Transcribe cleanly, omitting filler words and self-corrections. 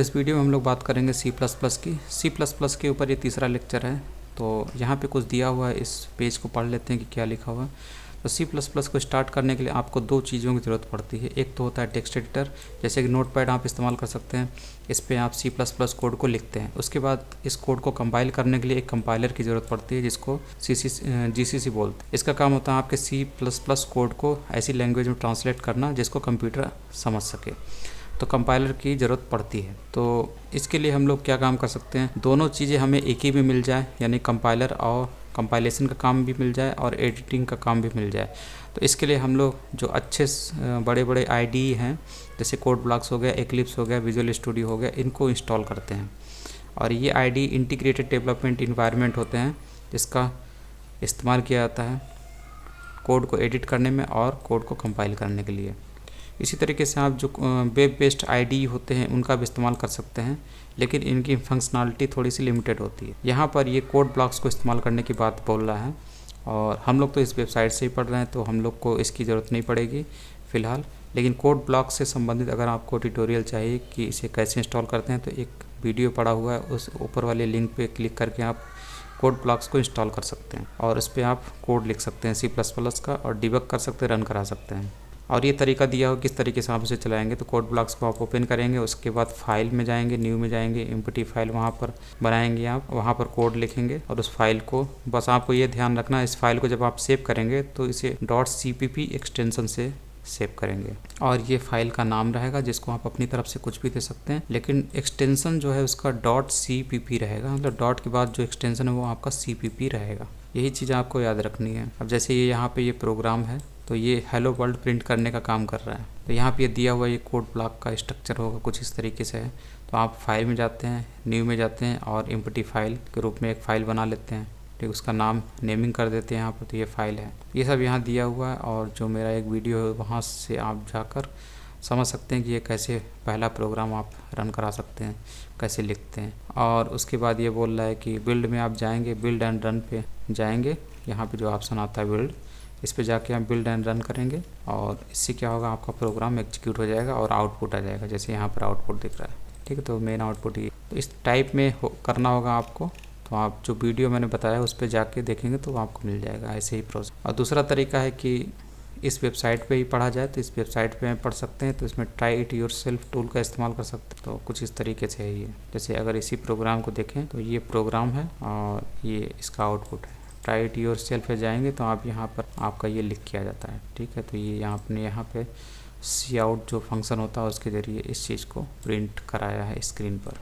इस वीडियो में हम लोग बात करेंगे सी प्लस प्लस के ऊपर। ये तीसरा लेक्चर है। तो यहाँ पे कुछ दिया हुआ है, इस पेज को पढ़ लेते हैं कि क्या लिखा हुआ है। तो सी प्लस प्लस को स्टार्ट करने के लिए आपको दो चीज़ों की ज़रूरत पड़ती है। एक तो होता है टेक्स्ट एडिटर, जैसे कि नोटपैड आप इस्तेमाल कर सकते हैं। इस पर आप सी प्लस प्लस कोड को लिखते हैं। उसके बाद इस कोड को कंपाइल करने के लिए एक कंपाइलर की ज़रूरत पड़ती है, जिसको GCC बोलते हैं। इसका काम होता है आपके सी प्लस प्लस कोड को ऐसी लैंग्वेज में ट्रांसलेट करना जिसको कंप्यूटर समझ सके। तो कंपाइलर की ज़रूरत पड़ती है। तो इसके लिए हम लोग क्या काम कर सकते हैं, दोनों चीज़ें हमें एक ही में मिल जाए, यानी कंपाइलर और कंपाइलेशन का काम भी मिल जाए और एडिटिंग का काम भी मिल जाए। तो इसके लिए हम लोग जो अच्छे बड़े बड़े IDE हैं, जैसे कोड ब्लॉक्स हो गया, एक्लिप्स हो गया, विजुअल स्टूडियो हो गया, इनको इंस्टॉल करते हैं। और ये IDE इंटीग्रेटेड डेवलपमेंट इन्वायरमेंट होते हैं, जिसका इस्तेमाल किया जाता है कोड को एडिट करने में और कोड को कंपाइल करने के लिए। इसी तरीके से आप जो वेब बेस्ड IDE होते हैं उनका भी इस्तेमाल कर सकते हैं, लेकिन इनकी फंक्शनलिटी थोड़ी सी लिमिटेड होती है। यहाँ पर ये कोड ब्लॉक्स को इस्तेमाल करने की बात बोल रहा है, और हम लोग तो इस वेबसाइट से ही पढ़ रहे हैं, तो हम लोग को इसकी ज़रूरत नहीं पड़ेगी फ़िलहाल। लेकिन कोड ब्लॉक से संबंधित अगर आपको ट्यूटोरियल चाहिए कि इसे कैसे इंस्टॉल करते हैं, तो एक वीडियो पड़ा हुआ है, उस ऊपर वाले लिंक पे क्लिक करके आप कोड ब्लॉक्स को इंस्टॉल कर सकते हैं और इस पर आप कोड लिख सकते हैं सी प्लस प्लस का, और डिबग कर सकते हैं, रन करा सकते हैं। और ये तरीका दिया हो किस तरीके से आप इसे चलाएंगे। तो कोड ब्लॉक्स को आप ओपन करेंगे, उसके बाद फाइल में जाएंगे, न्यू में जाएंगे, एम्प्टी फाइल वहाँ पर बनाएंगे, आप वहाँ पर कोड लिखेंगे और उस फाइल को, बस आपको ये ध्यान रखना, इस फाइल को जब आप सेव करेंगे तो इसे .cpp एक्सटेंशन से सेव करेंगे। और ये फाइल का नाम रहेगा, जिसको आप अपनी तरफ से कुछ भी दे सकते हैं, लेकिन एक्सटेंशन जो है उसका .cpp रहेगा, मतलब डॉट के बाद जो एक्सटेंशन है वो आपका CPP रहेगा। यही चीज़ आपको याद रखनी है। अब जैसे ये यहाँ पे ये प्रोग्राम है, तो ये हेलो वर्ल्ड प्रिंट करने का काम कर रहा है। तो यहाँ पे दिया हुआ ये कोड ब्लॉक का स्ट्रक्चर होगा कुछ इस तरीके से है। तो आप फाइल में जाते हैं, न्यू में जाते हैं और एम्प्टी फाइल के रूप में एक फ़ाइल बना लेते हैं, ठीक, उसका नाम नेमिंग कर देते हैं यहाँ पर। तो ये फाइल है, ये सब यहाँ दिया हुआ है। और जो मेरा एक वीडियो है वहाँ से आप जाकर समझ सकते हैं कि ये कैसे पहला प्रोग्राम आप रन करा सकते हैं, कैसे लिखते हैं। और उसके बाद ये बोल रहा है कि बिल्ड में आप जाएंगे, बिल्ड एंड रन पे जाएंगे। यहाँ पे जो ऑप्शन आता है बिल्ड, इस पे जाके आप बिल्ड एंड रन करेंगे और इससे क्या होगा, आपका प्रोग्राम एग्जीक्यूट हो जाएगा और आउटपुट आ जाएगा, जैसे यहाँ पर आउटपुट दिख रहा है, ठीक है। तो मेन आउटपुट ये तो इस टाइप में करना होगा आपको। तो आप जो वीडियो मैंने बताया उस पर जाके देखेंगे तो आपको मिल जाएगा ऐसे ही प्रोसेस। और दूसरा तरीका है कि इस वेबसाइट पे ही पढ़ा जाए, तो इस वेबसाइट पे पढ़ सकते हैं। तो इसमें ट्राई इट योरसेल्फ टूल का इस्तेमाल कर सकते हैं। तो कुछ इस तरीके से है ये। जैसे अगर इसी प्रोग्राम को देखें तो ये प्रोग्राम है और ये इसका आउटपुट है। ट्राई इट योरसेल्फ पे जाएंगे तो आप यहाँ पर आपका ये लिख किया जाता है, ठीक है। तो ये यहाँ पे सी आउट जो फंक्शन होता है उसके ज़रिए इस चीज़ को प्रिंट कराया है स्क्रीन पर।